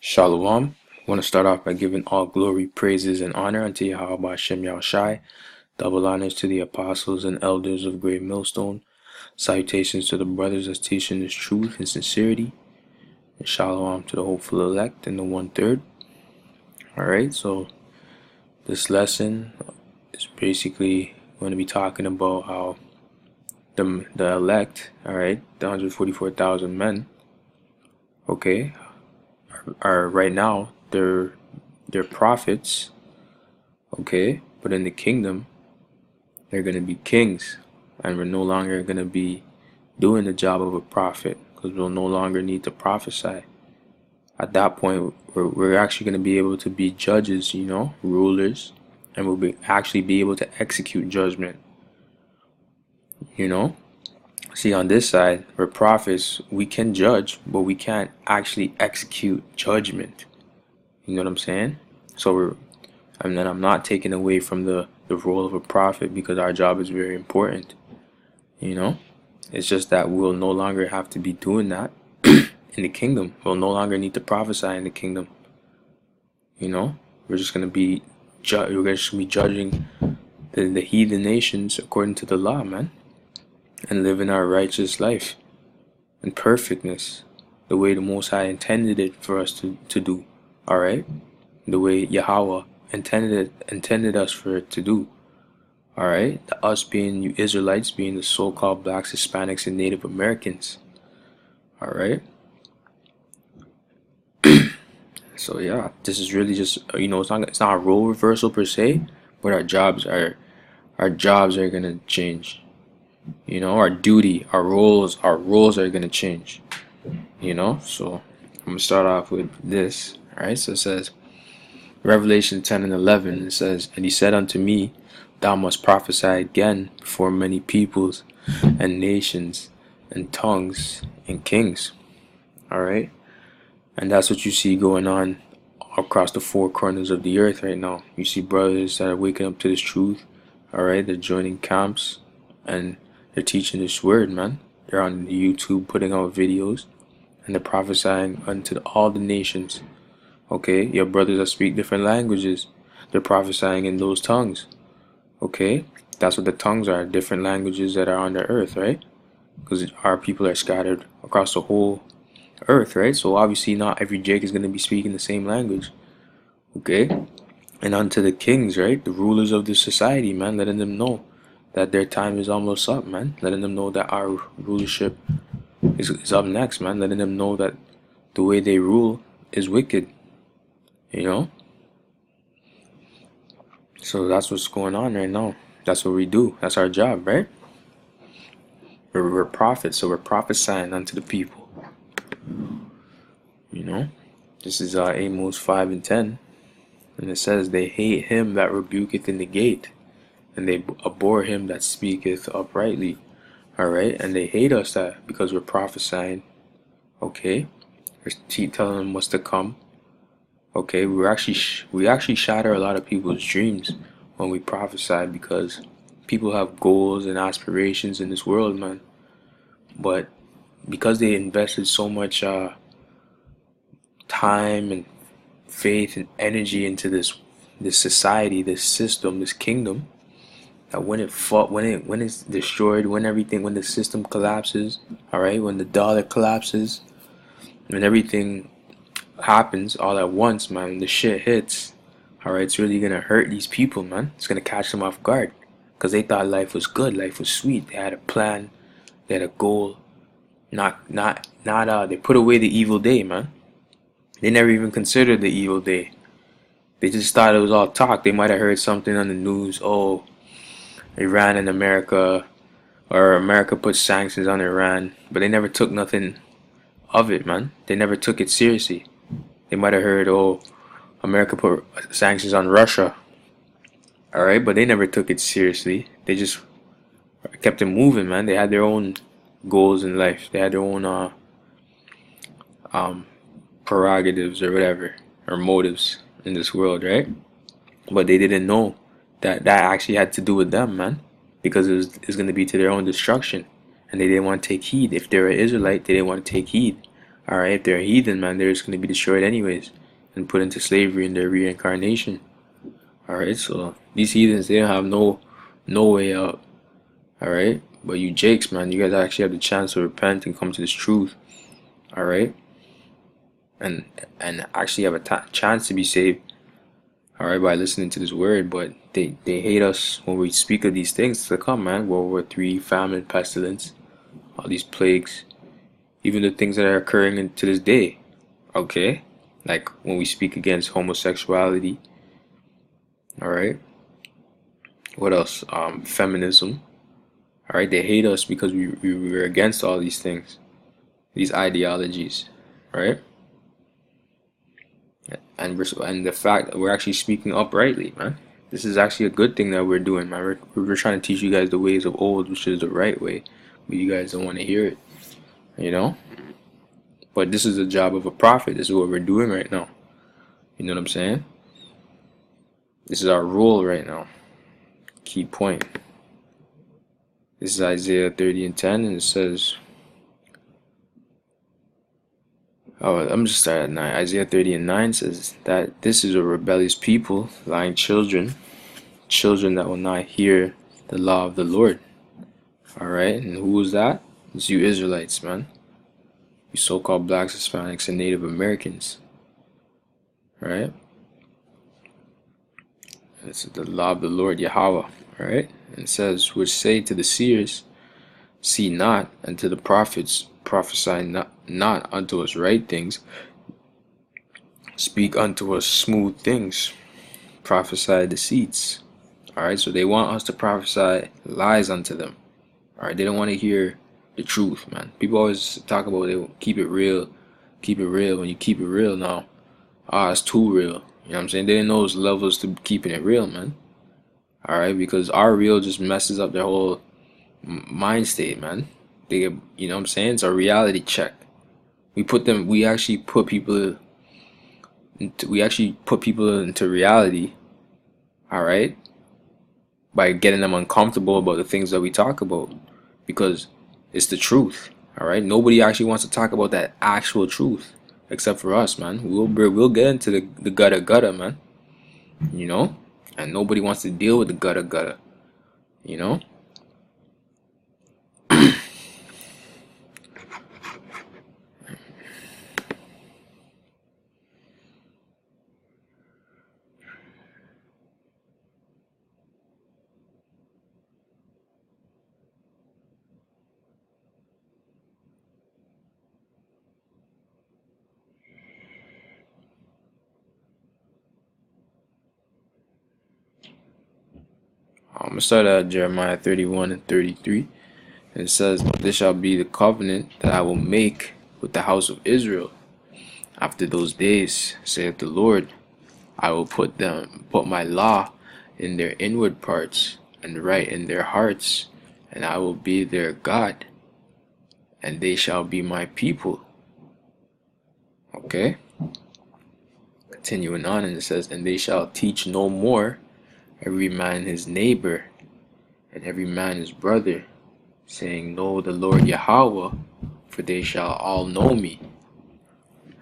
Shalom. I want to start off by giving all glory, praises, and honor unto Yahweh Hashem Yahushai. Double honors to the apostles and elders of Great Millstone. Salutations to the brothers that's teaching this truth and sincerity. And shalom to the hopeful elect and the 1/3. Alright, so this lesson is basically going to be talking about how the elect, alright, the 144,000 men, okay, are right now they're prophets, okay, but in the kingdom they're gonna be kings, and we're no longer gonna be doing the job of a prophet because we'll no longer need to prophesy. At that point, we're actually gonna be able to be judges, rulers, and we'll actually be able to execute judgment. See, on this side, we're prophets. We can judge, but we can't actually execute judgment. You know what I'm saying? So I'm not taking away from the role of a prophet because our job is very important. It's just that we'll no longer have to be doing that in the kingdom. We'll no longer need to prophesy in the kingdom. We're just gonna be judging the heathen nations according to the law, man, and living our righteous life in perfectness, the way the Most High intended it for us to do. All right, the way Yahweh intended us for it to do. All right, us being you Israelites, being the so-called blacks, Hispanics, and Native Americans. All right. So yeah, this is really just it's not a role reversal per se, but our jobs are gonna change. Our duty, our roles are gonna change. So I'm gonna start off with this. All right, so it says, Revelation 10 and 11. It says, "And he said unto me, Thou must prophesy again before many peoples and nations and tongues and kings." All right, and that's what you see going on across the four corners of the earth right now. You see brothers that are waking up to this truth. All right, they're joining camps and they're teaching this word, man. They're on YouTube putting out videos and they're prophesying unto all the nations. Okay, your brothers that speak different languages, they're prophesying in those tongues. Okay, that's what the tongues are, different languages that are on the earth, right? Because our people are scattered across the whole earth, right? So obviously not every Jake is going to be speaking the same language. Okay, and unto the kings, right? The rulers of the society, man, letting them know that their time is almost up, man. Letting them know that our rulership is up next, man. Letting them know that the way they rule is wicked. So that's what's going on right now. That's what we do. That's our job, right? We're prophets, so we're prophesying unto the people. This is Amos 5 and 10. And it says, "They hate him that rebuketh in the gate, and they abhor him that speaketh uprightly." All right, and they hate us that because we're prophesying. Okay, we're telling them what's to come. Okay, we actually shatter a lot of people's dreams when we prophesy, because people have goals and aspirations in this world, man. But because they invested so much time and faith and energy into this society, this system, this kingdom, that when it's destroyed, when the system collapses, all right, when the dollar collapses, when everything happens all at once, man, the shit hits, all right, it's really gonna hurt these people, man. It's gonna catch them off guard because they thought life was good, life was sweet. They had a plan, they had a goal. They put away the evil day, man. They never even considered the evil day. They just thought it was all talk. They might have heard something on the news. Oh, Iran and America, or America put sanctions on Iran, but they never took nothing of it, man. They never took it seriously. They might have heard, oh, America put sanctions on Russia, all right, but they never took it seriously. They just kept it moving, man. They had their own goals in life. They had their own prerogatives or whatever, or motives in this world, right? But they didn't know that actually had to do with them, man, because it was going to be to their own destruction, and they didn't want to take heed. If they're an Israelite, they didn't want to take heed All right, if they're heathen, man, they're just gonna be destroyed anyways and put into slavery in their reincarnation. All right, so these heathens, they don't have no way out. All right, but you Jakes, man, you guys actually have the chance to repent and come to this truth. All right, and actually have a chance to be saved. All right, by listening to this word, but they hate us when we speak of these things to come, man. World War III, famine, pestilence, all these plagues, even the things that are occurring to this day. Okay, like when we speak against homosexuality. All right, what else? Feminism. All right, they hate us because we're against all these things, these ideologies, right? And the fact that we're actually speaking uprightly, man. This is actually a good thing that we're doing, man. We're trying to teach you guys the ways of old, which is the right way, but you guys don't want to hear it, you know. But this is the job of a prophet. This is what we're doing right now. You know what I'm saying? This is our role right now. Key point. This is Isaiah 30:10, and it says, oh, I'm just starting at 9. Isaiah 30:9 says that this is a rebellious people, lying children, children that will not hear the law of the Lord. All right, and who is that? It's you Israelites, man. You so-called blacks, Hispanics, and Native Americans. Right? It's the law of the Lord Yahweh. Right? And it says, which say to the seers, see not, and to the prophets, prophesy not unto us right things, speak unto us smooth things, prophesy deceits. Alright, so they want us to prophesy lies unto them. Alright, they don't want to hear the truth, man. People always talk about they keep it real, keep it real. When you keep it real now, it's too real. You know what I'm saying? They didn't know those levels to keeping it real, man. Alright, because our real just messes up their whole mind state, man. They get, you know what I'm saying? It's a reality check. We actually put people into reality, all right, by getting them uncomfortable about the things that we talk about, because it's the truth, all right. Nobody actually wants to talk about that actual truth except for us, man. We'll get into the gutter, man, you know, and nobody wants to deal with the gutter, you know. I'm gonna start at Jeremiah 31:33. And it says, this shall be the covenant that I will make with the house of Israel after those days, saith the Lord. I will put my law in their inward parts, and write in their hearts, and I will be their God, and they shall be my people. Okay? Continuing on, and it says, and they shall teach no more every man his neighbor, and every man his brother, saying, know the Lord Yahweh, for they shall all know me.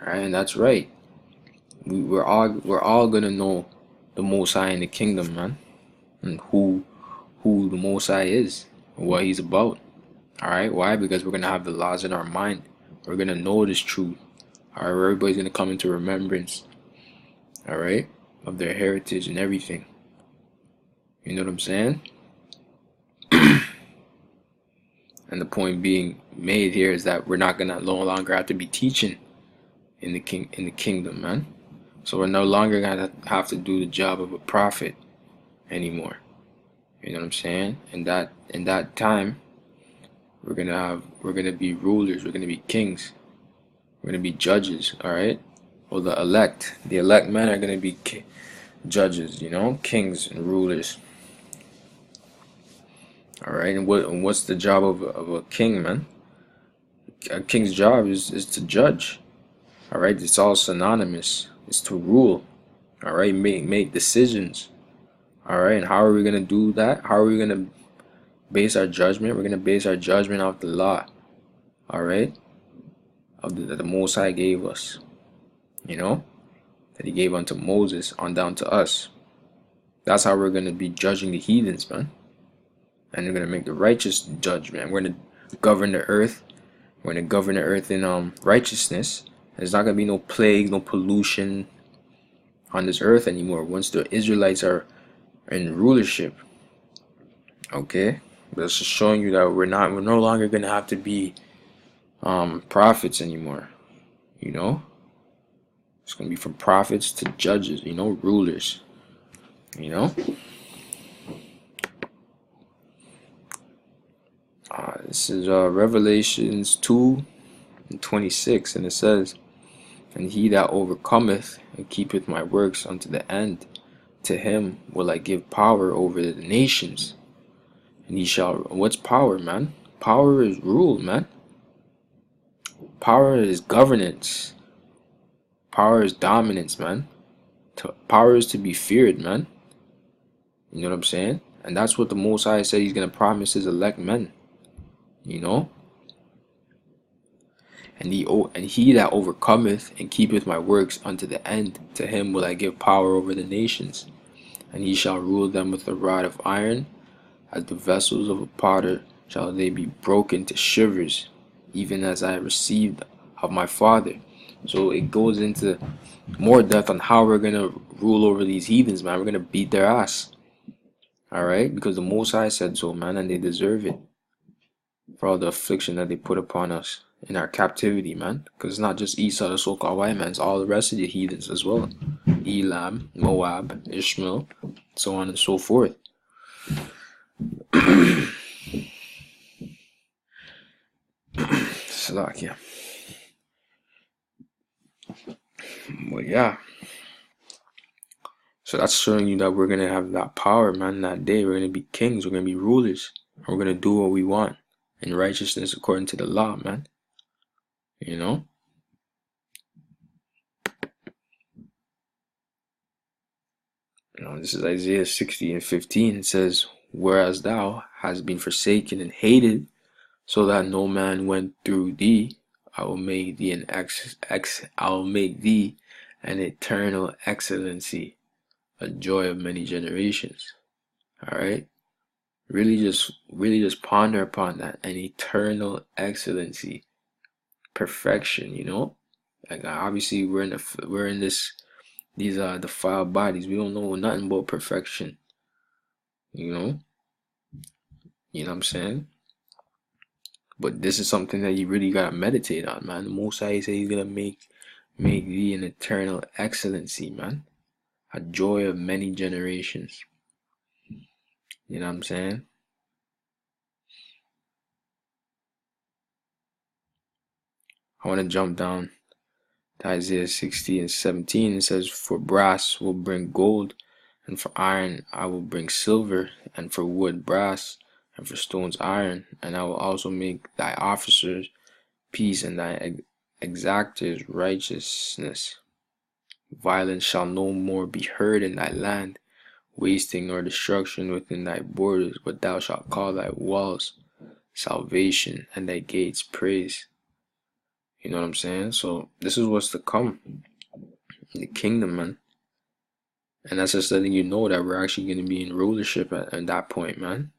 Alright, and that's right. We're all gonna know the Most High in the kingdom, man, and who the Most High is, and what He's about. Alright, why? Because we're gonna have the laws in our mind. We're gonna know this truth. Alright, everybody's gonna come into remembrance, alright, of their heritage and everything. You know what I'm saying? And the point being made here is that we're not gonna no longer have to be teaching in the kingdom, man. So we're no longer gonna have to do the job of a prophet anymore. You know what I'm saying? In that time, we're gonna be rulers. We're gonna be kings. We're gonna be judges. All right. Well, the elect men are gonna be judges. You know, kings and rulers. All right, and what's the job of a king, man? A king's job is to judge. All right, it's all synonymous. It's to rule. All right, make decisions. All right, and how are we gonna do that? How are we gonna base our judgment? We're gonna base our judgment off the law. All right, that the Most High gave us, you know, that He gave unto Moses on down to us. That's how we're going to be judging the heathens, man. And we're going to make the righteous judgment. We're going to govern the earth. We're going to govern the earth in righteousness. There's not going to be no plague, no pollution on this earth anymore once the Israelites are in rulership. Okay? But it's just showing you that we're no longer going to have to be prophets anymore. You know? It's going to be from prophets to judges, you know, rulers. You know? This is Revelations 2:26, and it says, "And he that overcometh and keepeth my works unto the end, to him will I give power over the nations. And he shall..." What's power, man? Power is rule, man. Power is governance. Power is dominance, man. Power is to be feared, man. You know what I'm saying? And that's what the Most High said He's going to promise His elect men. You know? And he that overcometh and keepeth my works unto the end, to him will I give power over the nations. And he shall rule them with a rod of iron, as the vessels of a potter shall they be broken to shivers, even as I received of my Father. So it goes into more depth on how we're going to rule over these heathens, man. We're going to beat their ass. Alright? Because the Most High said so, man, and they deserve it. For all the affliction that they put upon us in our captivity, man. Because it's not just Esau, the so-called white man. It's all the rest of the heathens as well. Elam, Moab, Ishmael, so on and so forth. Salakia. But yeah. So that's showing you that we're going to have that power, man, that day. We're going to be kings. We're going to be rulers. We're going to do what we want in righteousness according to the law, man. You know? This is Isaiah 60:15. It says, "Whereas thou hast been forsaken and hated, so that no man went through thee, I will make thee an eternal excellency, a joy of many generations." All right? Really just ponder upon that. An eternal excellency, perfection, you know? Like obviously we're in these defiled bodies. We don't know nothing about perfection. You know? You know what I'm saying? But this is something that you really gotta meditate on, man. The Most High says He's gonna make thee an eternal excellency, man. A joy of many generations. You know what I'm saying? I want to jump down to Isaiah 60:17. It says, "For brass will bring gold, and for iron I will bring silver, and for wood brass, and for stones iron. And I will also make thy officers peace, and thy exactors righteousness. Violence shall no more be heard in thy land, wasting nor destruction within thy borders, but thou shalt call thy walls salvation, and thy gates praise." You know what I'm saying? So this is what's to come in the kingdom, man. And that's just letting you know that we're actually going to be in rulership at that point, man.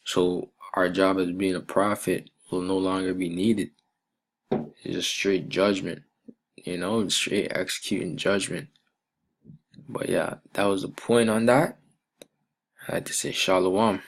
So our job as being a prophet will no longer be needed. It's just straight judgment, you know, straight executing judgment. But yeah, that was the point on that. I had to say shalom.